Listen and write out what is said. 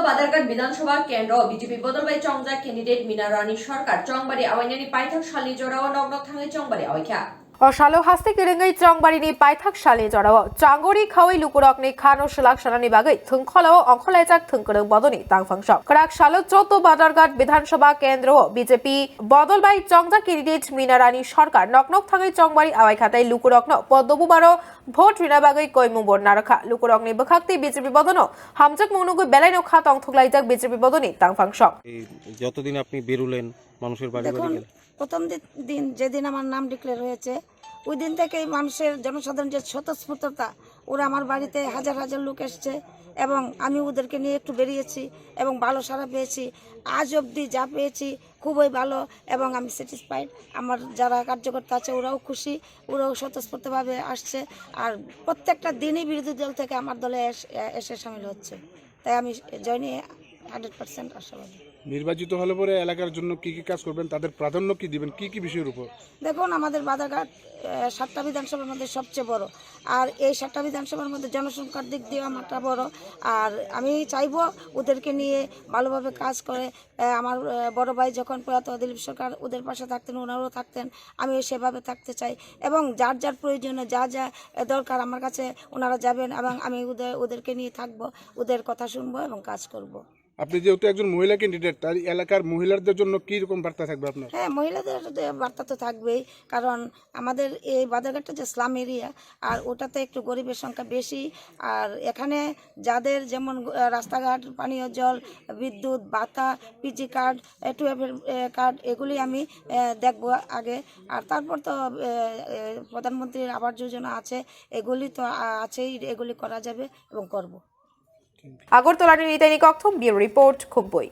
বাদারঘাট বিধানসভা কেন্দ্র BJP বদলবাই চংজা candidate Mina রানী সরকার চংবারি আওয়াইনানি পাইথাক সালি জোড়াও নগ্ন থাঙै চংবারি আওয়াইখা Osalo hasti kiringai chongbarini ni paithak sale jorao changori khawai lukurokni khano selak sanani bagai thungkholo ongkholaijak thungkorong bodoni tangfangsok krak salo 14 badarghat বিধানসভা কেন্দ্র BJP বদলবাই চংজা candidate Mina রানী সরকার নকনক থাঙै চংবারি আওয়াইখাতাই লুকুরকন পদ্মবুবারো vote রিনাবাগৈ কইমুবর নারখা লুকুরকনি বখাক্তি BJP বদনো হামজাক মনুগৈ বেলাইনো খা তংথুকলাইজাক BJP বদনি তাংফাংসক যতদিন আপনি বেরুলেন মানুষের বাড়ি বাড়ি গেলেন প্রথম দিন যেদিন আমার নাম ডিক্লেয়ার হয়েছে ওই দিন থেকেই মানুষের জনসাধারণ যে স্বতঃস্ফূর্ততা ওরা আমার বাড়িতে হাজার হাজার লোক এসছে এবং আমি ওদেরকে নিয়ে একটু বেরিয়েছি এবং ভালো সাড়া পেয়েছি আজ অবধি যা পেয়েছি খুবই ভালো এবং আমি স্যাটিসফাইড আমার যারা কার্যকর্তা আছে ওরাও খুশি ওরাও স্বতঃস্ফূর্তভাবে আসছে আর প্রত্যেকটা দিনই বিরোধী দল থেকে আমার দলে এসে সামিল হচ্ছে তাই আমি জয় নিয়ে 100% আশাবাদী। নির্বাচিত হলে পরে এলাকার জন্য কি কি কাজ করবেন তাদের প্রাধান্য কি দিবেন কি কি বিষয়ের উপর? দেখুন আমাদের বাদারঘাট 7টা বিধানসভার মধ্যে সবচেয়ে বড় আর এই 7টা বিধানসভার মধ্যে জনসংখ্যার দিক দিয়ে আমারটা বড় আর আমি চাইবো ওদেরকে নিয়ে ভালোভাবে কাজ করে আমার বড় ভাই যখন প্রয়াত দিলীপ সরকার ওদের পাশে থাকতেন ওনারাও থাকতেন আমিও সেভাবে থাকতে চাই এবং যার যার প্রয়োজনে যা যা দরকার আমার কাছে ওনারা যাবেন এবং আমি ওদেরকে নিয়ে থাকবো ওদের কথা শুনবো এবং কাজ করব। আপনি যেহেতু একজন মহিলা ক্যান্ডিডেট তাই এলাকার মহিলাদের জন্য কি রকম বার্তা থাকবে আপনার? হ্যাঁ মহিলাদের বার্তা তো থাকবেই কারণ আমাদের এই বাদারঘাটটা যে স্লাম এরিয়া আর ওটাতে একটু গরিবের সংখ্যা বেশি আর এখানে যাদের যেমন রাস্তাঘাট পানীয় জল বিদ্যুৎ ভাতা পিজি কার্ড 12 কার্ড এগুলি আমি দেখব আগে আর তারপর তো প্রধানমন্ত্রীর আবাস যোজনা আছে এগুলি তো আছেই এগুলি করা যাবে এবং করব। আগরতলা নিতাইনি কক্থম ব্যুরো রিপোর্ট খুবই।